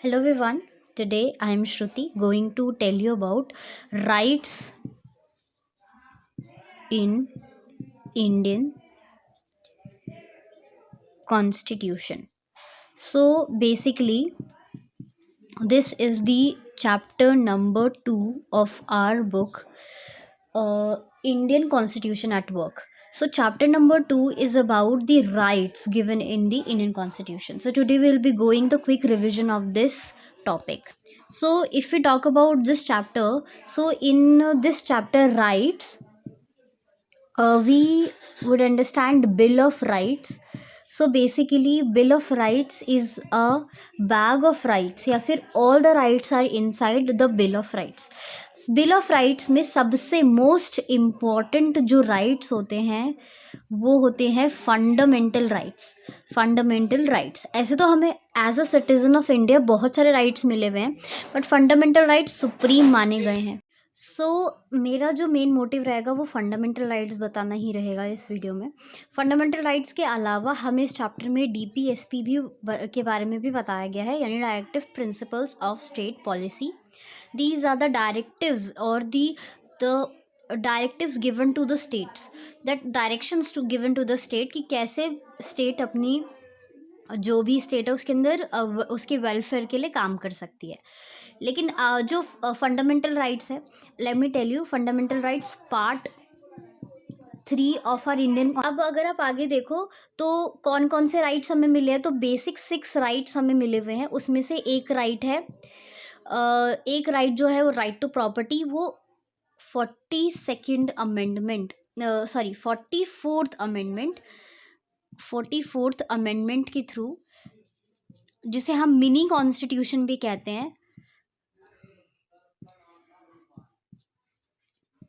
Hello everyone. Today I am Shruti going to tell you about rights in Indian Constitution. So basically this is the chapter number 2 of our book Indian Constitution at Work. So chapter number 2 is about the rights given in the Indian Constitution. So today we'll be going the quick revision of this topic. So if we talk about this chapter, so in this chapter rights, we would understand Bill of Rights. So basically Bill of Rights is a bag of rights या फिर all the rights are inside the Bill of Rights. Bill of rights में सबसे most important जो rights होते हैं वो होते हैं फंडामेंटल राइट्स. फंडामेंटल राइट्स ऐसे तो हमें as a citizen of India बहुत सारे राइट्स मिले हुए हैं, बट फंडामेंटल राइट्स सुप्रीम माने गए हैं. सो मेरा जो मेन मोटिव रहेगा वो फंडामेंटल राइट्स बताना ही रहेगा इस वीडियो में. फंडामेंटल राइट्स के अलावा हमें इस चैप्टर में डीपीएसपी भी के बारे में भी बताया गया है, यानी directive principles of state policy. These are the directives or the directives given to the states, that directions to given to the state कि कैसे स्टेट अपनी जो भी स्टेट है उसके अंदर उसके वेलफेयर के लिए काम कर सकती है. लेकिन जो फंडामेंटल राइट्स है, let me tell you fundamental rights part 3 of our Indian. अब अगर आप आगे देखो तो कौन कौन से राइट्स हमें मिले हैं, तो बेसिक 6 राइट्स हमें मिले हुए हैं. उसमें से एक राइट है, एक राइट जो है वो राइट टू प्रॉपर्टी, वो 42nd amendment, sorry 44th amendment के थ्रू, जिसे हम मिनी कॉन्स्टिट्यूशन भी कहते हैं,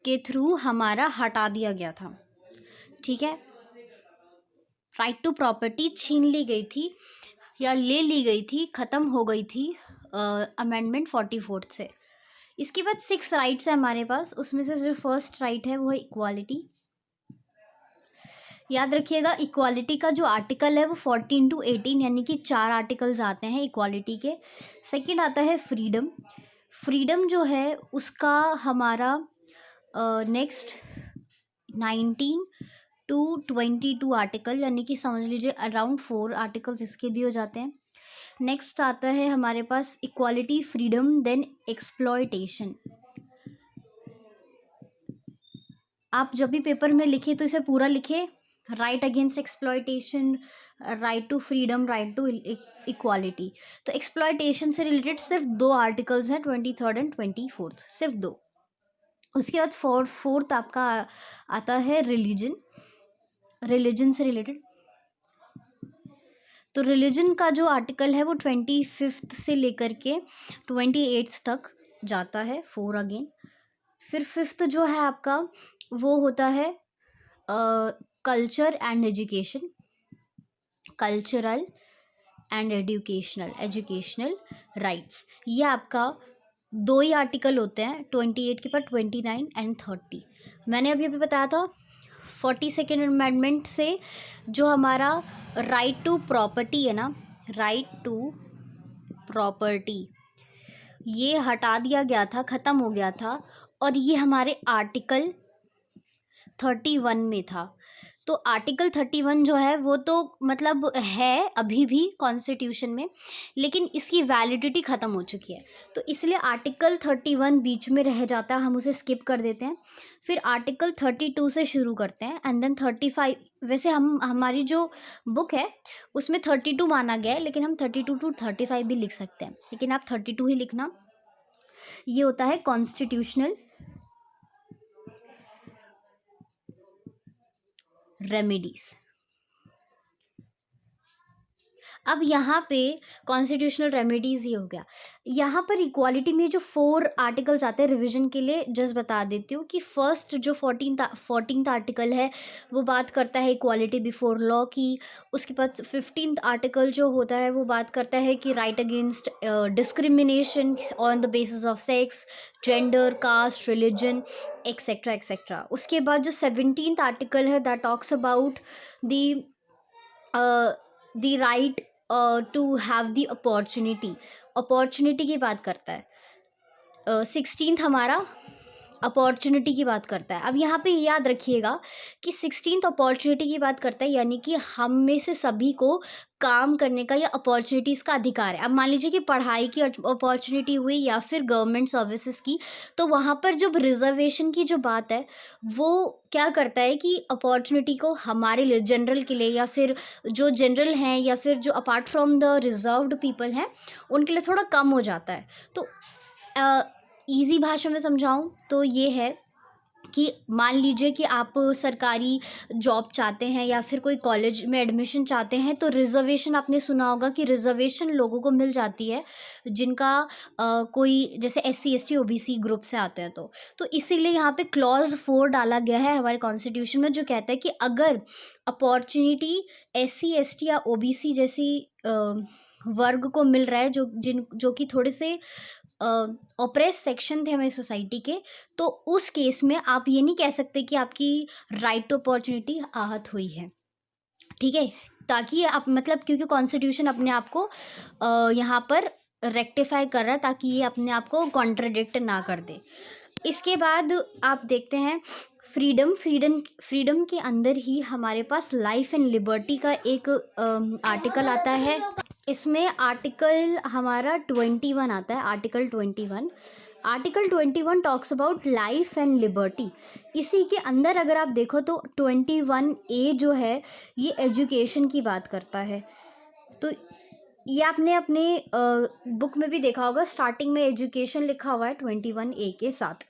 के थ्रू हमारा हटा दिया गया था. ठीक है, राइट टू प्रॉपर्टी छीन ली गई थी या ले ली गई थी, ख़त्म हो गई थी अमेंडमेंट 44 से. इसके बाद 6 राइट्स है हमारे पास. उसमें से जो फर्स्ट राइट है वो है इक्वालिटी. याद रखिएगा इक्वालिटी का जो आर्टिकल है वो 14 to 18 यानी कि 4 आर्टिकल्स आते हैं इक्वालिटी के. सेकंड आता है फ्रीडम. फ्रीडम जो है उसका हमारा नेक्स्ट 19 to 22 आर्टिकल, यानी कि समझ लीजिए अराउंड 4 आर्टिकल्स इसके भी हो जाते हैं. नेक्स्ट आता है हमारे पास इक्वालिटी, फ्रीडम, देन एक्सप्लॉयटेशन. आप जब भी पेपर में लिखे तो इसे पूरा लिखे, right against exploitation, right to freedom, right to equality. तो एक्सप्लॉयटेशन से रिलेटेड सिर्फ 2 आर्टिकल्स हैं, 23rd एंड 24th, सिर्फ 2. उसके बाद फोर्थ आपका आता है रिलीजन. रिलीजन से रिलेटेड तो रिलीजन का जो आर्टिकल है वो 25th से लेकर के 28th तक जाता है, 4 अगेन. फिर 5th जो है आपका वो होता है culture and education, cultural and educational rights. ये आपका 2 ही आर्टिकल होते हैं 28 के बाद, 29 एंड 30. मैंने अभी बताया था 42nd अमेंडमेंट से जो हमारा राइट टू प्रॉपर्टी है ना, राइट टू प्रॉपर्टी, ये हटा दिया गया था, ख़त्म हो गया था, और ये हमारे आर्टिकल 31 में था. तो आर्टिकल 31 जो है वो तो मतलब है अभी भी कॉन्स्टिट्यूशन में, लेकिन इसकी वैलिडिटी ख़त्म हो चुकी है, तो इसलिए आर्टिकल 31 बीच में रह जाता है, हम उसे स्किप कर देते हैं. फिर आर्टिकल 32 से शुरू करते हैं एंड देन 35. वैसे हमारी जो बुक है उसमें 32 माना गया है, लेकिन हम 32 to 35 भी लिख सकते हैं, लेकिन आप 32 ही लिखना. ये होता है कॉन्स्टिट्यूशनल रेमेडीज. अब यहाँ पे कॉन्स्टिट्यूशनल रेमेडीज़ ही हो गया. यहाँ पर इक्वालिटी में जो 4 आर्टिकल्स आते हैं रिवीजन के लिए, जस्ट बता देती हूँ कि फर्स्ट जो 14th आर्टिकल है वो बात करता है इक्वालिटी बिफोर लॉ की. उसके बाद 15th आर्टिकल जो होता है वो बात करता है कि right against discrimination on the basis of sex, gender, caste, religion, etcetera etcetera. उसके बाद जो 17th आर्टिकल है that talks about the right to have the opportunity की बात करता है। 16th हमारा अपॉर्चुनिटी की बात करता है। अब यहाँ पे याद रखिएगा कि 16th अपॉर्चुनिटी की बात करता है, यानी कि हम में से सभी को काम करने का या अपॉर्चुनिटीज़ का अधिकार है। अब मान लीजिए कि पढ़ाई की अपॉर्चुनिटी हुई या फिर गवर्नमेंट सर्विसेज की, तो वहाँ पर जब रिजर्वेशन की जो बात है वो क्या करता है कि अपॉर्चुनिटी को हमारे लिए, जनरल के लिए, या फिर जो जनरल हैं या फिर जो apart from the reserved people हैं उनके लिए थोड़ा कम हो जाता है। तो ईज़ी भाषा में समझाऊँ तो ये है कि मान लीजिए कि आप सरकारी जॉब चाहते हैं या फिर कोई कॉलेज में एडमिशन चाहते हैं, तो रिज़र्वेशन आपने सुना होगा कि रिज़र्वेशन लोगों को मिल जाती है जिनका कोई जैसे SC ST OBC ग्रुप से आते हैं। तो इसीलिए यहाँ पे क्लॉज 4 डाला गया है हमारे कॉन्स्टिट्यूशन में, जो कहता है कि अगर अपॉर्चुनिटी SC ST या OBC जैसी वर्ग को मिल रहा है जो कि थोड़े से ऑप्रेस सेक्शन थे हमारी सोसाइटी के, तो उस केस में आप ये नहीं कह सकते कि आपकी राइट टू अपॉर्चुनिटी आहत हुई है। ठीक है, ताकि आप मतलब क्योंकि कॉन्स्टिट्यूशन अपने आप को यहाँ पर रेक्टिफाई कर रहा है ताकि ये अपने आप को कॉन्ट्रडिक्ट ना कर दे। इसके बाद आप देखते हैं फ्रीडम के अंदर ही हमारे पास लाइफ एंड लिबर्टी का एक आर्टिकल आता है। इसमें आर्टिकल हमारा 21 आता है, article 21 talks about life and liberty. इसी के अंदर अगर आप देखो तो 21A जो है ये एजुकेशन की बात करता है। तो ये आपने अपने बुक में भी देखा होगा, स्टार्टिंग में एजुकेशन लिखा हुआ है 21A के साथ।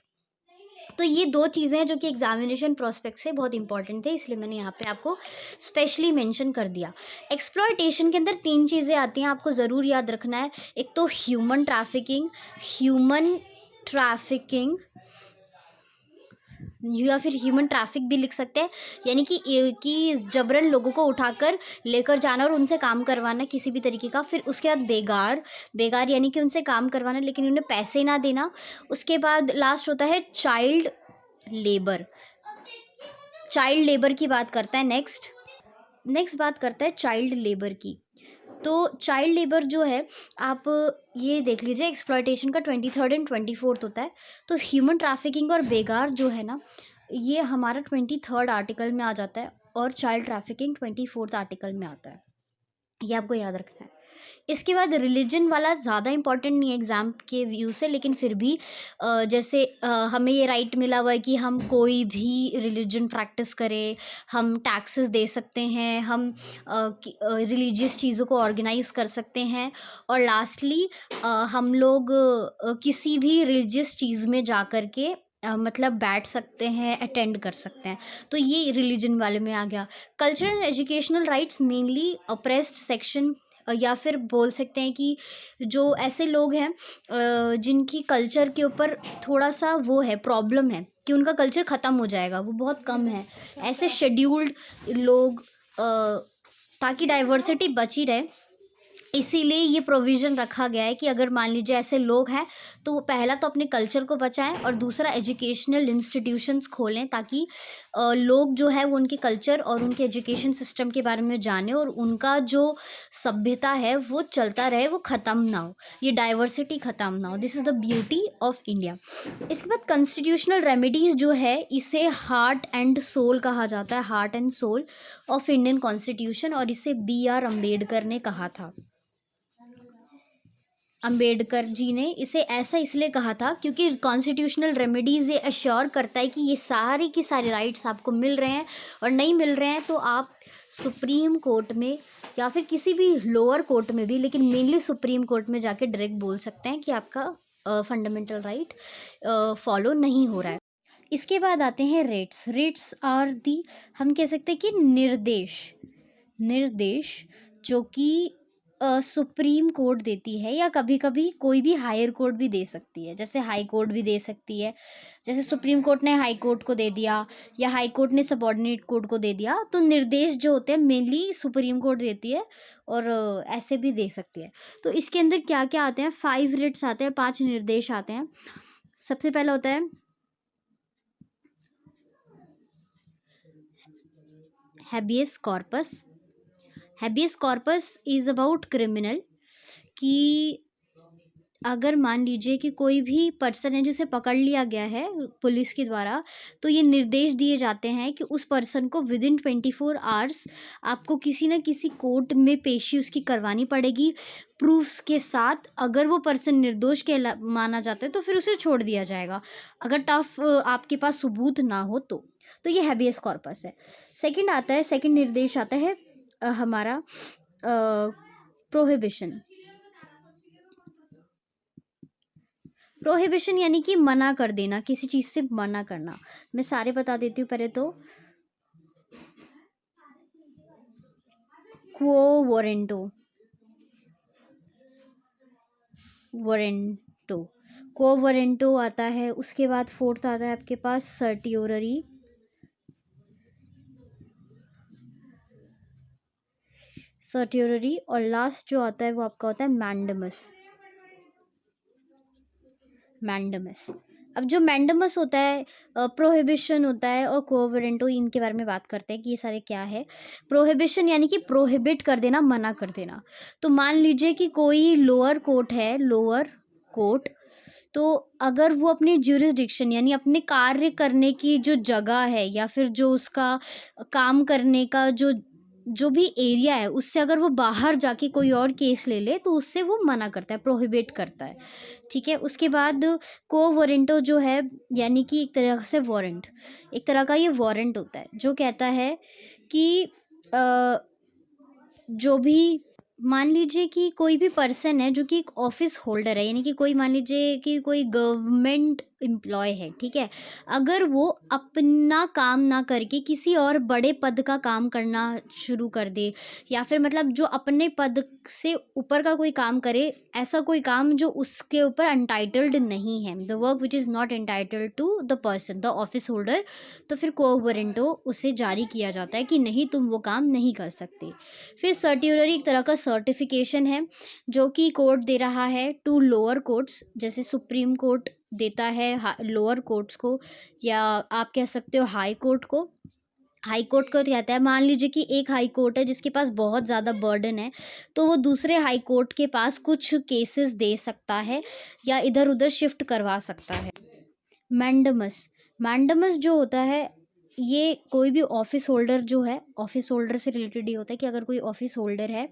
तो ये दो चीज़ें हैं जो कि एग्जामिनेशन प्रोस्पेक्ट से बहुत इंपॉर्टेंट थे, इसलिए मैंने यहाँ पे आपको स्पेशली मेंशन कर दिया। एक्सप्लॉयटेशन के अंदर 3 चीज़ें आती हैं, आपको ज़रूर याद रखना है। एक तो ह्यूमन ट्रैफिकिंग या फिर ह्यूमन ट्रैफिक भी लिख सकते हैं, यानी कि जबरन लोगों को उठाकर लेकर जाना और उनसे काम करवाना किसी भी तरीके का। फिर उसके बाद बेगार यानी कि उनसे काम करवाना लेकिन उन्हें पैसे ना देना। उसके बाद लास्ट होता है चाइल्ड लेबर की बात करता है। नेक्स्ट बात करता है चाइल्ड लेबर की। तो चाइल्ड लेबर जो है, आप ये देख लीजिए, एक्सप्लॉयटेशन का 23rd एंड 24th होता है। तो ह्यूमन ट्रैफिकिंग और बेगार जो है ना, ये हमारा 23rd आर्टिकल में आ जाता है और चाइल्ड ट्रैफिकिंग 24th आर्टिकल में आता है। ये आपको याद रखना है। इसके बाद रिलीजन वाला ज़्यादा इंपॉर्टेंट नहीं है एग्ज़ाम के व्यू से, लेकिन फिर भी जैसे हमें ये राइट मिला हुआ है कि हम कोई भी रिलीजन प्रैक्टिस करें, हम टैक्सेस दे सकते हैं, हम रिलीजियस चीज़ों को ऑर्गेनाइज कर सकते हैं, और लास्टली हम लोग किसी भी रिलीजियस चीज़ में जा कर के मतलब बैठ सकते हैं, अटेंड कर सकते हैं। तो ये रिलीजन वाले में आ गया। Cultural and educational rights mainly apprised section, या फिर बोल सकते हैं कि जो ऐसे लोग हैं जिनकी कल्चर के ऊपर थोड़ा सा वो है, प्रॉब्लम है कि उनका कल्चर ख़त्म हो जाएगा, वो बहुत कम है ऐसे शेड्यूल्ड लोग, ताकि डाइवर्सिटी बची रहे, इसीलिए ये प्रोविज़न रखा गया है कि अगर मान लीजिए ऐसे लोग हैं तो वो पहला तो अपने कल्चर को बचाएं और दूसरा एजुकेशनल इंस्टीट्यूशंस खोलें, ताकि लोग जो है वो उनके कल्चर और उनके एजुकेशन सिस्टम के बारे में जाने और उनका जो सभ्यता है वो चलता रहे, वो ख़त्म ना हो, ये डाइवर्सिटी ख़त्म ना हो। This is the beauty of India. इसके बाद कॉन्स्टिट्यूशनल रेमेडीज़ जो है, इसे हार्ट एंड सोल कहा जाता है, heart and soul of Indian constitution, और इसे BR अम्बेडकर ने कहा था। अंबेडकर जी ने इसे ऐसा इसलिए कहा था क्योंकि कॉन्स्टिट्यूशनल रेमेडीज़ ये अश्योर करता है कि ये सारी की सारी राइट्स आपको मिल रहे हैं, और नहीं मिल रहे हैं तो आप सुप्रीम कोर्ट में या फिर किसी भी लोअर कोर्ट में भी, लेकिन मेनली सुप्रीम कोर्ट में जाके डायरेक्ट बोल सकते हैं कि आपका फंडामेंटल राइट फॉलो नहीं हो रहा है। इसके बाद आते हैं रेट्स आर दी, हम कह सकते हैं कि निर्देश जो कि सुप्रीम कोर्ट देती है, या कभी कभी कोई भी हायर कोर्ट भी दे सकती है, जैसे हाई कोर्ट भी दे सकती है। जैसे सुप्रीम कोर्ट ने हाई कोर्ट को दे दिया या हाई कोर्ट ने सबॉर्डिनेट कोर्ट को दे दिया, तो निर्देश जो होते हैं मेनली सुप्रीम कोर्ट देती है, और ऐसे भी दे सकती है। तो इसके अंदर क्या क्या आते हैं, 5 रिट्स आते हैं, 5 निर्देश आते हैं। सबसे पहला होता है habeas corpus, habeas corpus is about criminal, कि अगर मान लीजिए कि कोई भी पर्सन है जिसे पकड़ लिया गया है पुलिस के द्वारा, तो ये निर्देश दिए जाते हैं कि उस पर्सन को विद इन 24 आवर्स आपको किसी न किसी कोर्ट में पेशी उसकी करवानी पड़ेगी प्रूफ्स के साथ। अगर वो पर्सन निर्दोष के माना जाता है तो फिर उसे छोड़ दिया जाएगा, अगर टफ आपके पास सबूत ना हो तो ये हैबियस कॉर्पस है। सेकंड आता है, सेकंड निर्देश आता है हमारा प्रोहिबिशन। प्रोहिबिशन यानी कि मना कर देना, किसी चीज़ से मना करना। मैं सारे बता देती हूँ पहले तो। क्वो वारंटो, वारंटो, क्वो वारंटो आता है। उसके बाद फोर्थ आता है आपके पास सर्टियोररी, सर्टियोररी, और लास्ट जो आता है वो आपका होता है मैंडमस, मैंडमस। अब जो मैंडमस होता है, प्रोहिबिशन होता है और कोवरेंटो, इनके बारे में बात करते हैं कि ये सारे क्या है। प्रोहिबिशन यानी कि प्रोहिबिट कर देना, मना कर देना। तो मान लीजिए कि कोई लोअर कोर्ट है, लोअर कोर्ट, तो अगर वो अपनी ज्यूरिसडिक्शन यानी अपने कार्य करने की जो जगह है या फिर जो उसका काम करने का जो भी एरिया है उससे अगर वो बाहर जाके कोई और केस ले ले तो उससे वो मना करता है, प्रोहिबिट करता है। ठीक है। उसके बाद को वारंटो जो है, यानी कि एक तरह से वारंट, एक तरह का ये वारंट होता है जो कहता है कि जो भी मान लीजिए कि कोई भी पर्सन है जो कि एक ऑफिस होल्डर है, यानी कि कोई मान लीजिए कि कोई गवर्नमेंट एम्प्लॉय है, ठीक है, अगर वो अपना काम ना करके किसी और बड़े पद का काम करना शुरू कर दे, या फिर मतलब जो अपने पद से ऊपर का कोई काम करे, ऐसा कोई काम जो उसके ऊपर अनटाइटल्ड नहीं है, the work which is not entitled to the person, the office holder, तो फिर को वारंटो उसे जारी किया जाता है कि नहीं, तुम वो काम नहीं कर सकते। फिर सर्टियोररी एक तरह का सर्टिफिकेशन है जो कि कोर्ट दे रहा है टू लोअर कोर्ट्स, जैसे सुप्रीम कोर्ट देता है लोअर कोर्ट्स को, या आप कह सकते हो हाई कोर्ट को। हाई कोर्ट को कहता है, मान लीजिए कि एक हाई कोर्ट है जिसके पास बहुत ज़्यादा बर्डन है, तो वो दूसरे हाई कोर्ट के पास कुछ केसेस दे सकता है या इधर उधर शिफ्ट करवा सकता है। मैंडमस, मैंडमस जो होता है, ये कोई भी ऑफिस होल्डर जो है, ऑफिस होल्डर से रिलेटेड ही होता है कि अगर कोई ऑफिस होल्डर है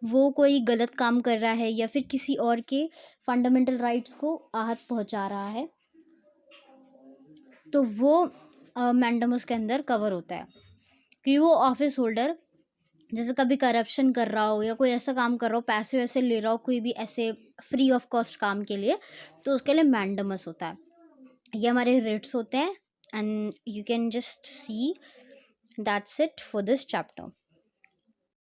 वो कोई गलत काम कर रहा है या फिर किसी और के फंडामेंटल राइट्स को आहत पहुंचा रहा है, तो वो मैंडमस के अंदर कवर होता है कि वो ऑफिस होल्डर जैसे कभी करप्शन कर रहा हो या कोई ऐसा काम कर रहा हो, पैसे वैसे ले रहा हो कोई भी ऐसे फ्री ऑफ कॉस्ट काम के लिए, तो उसके लिए मैंडमस होता है। ये हमारे रेट्स होते हैं, and you can just see that's it for this chapter.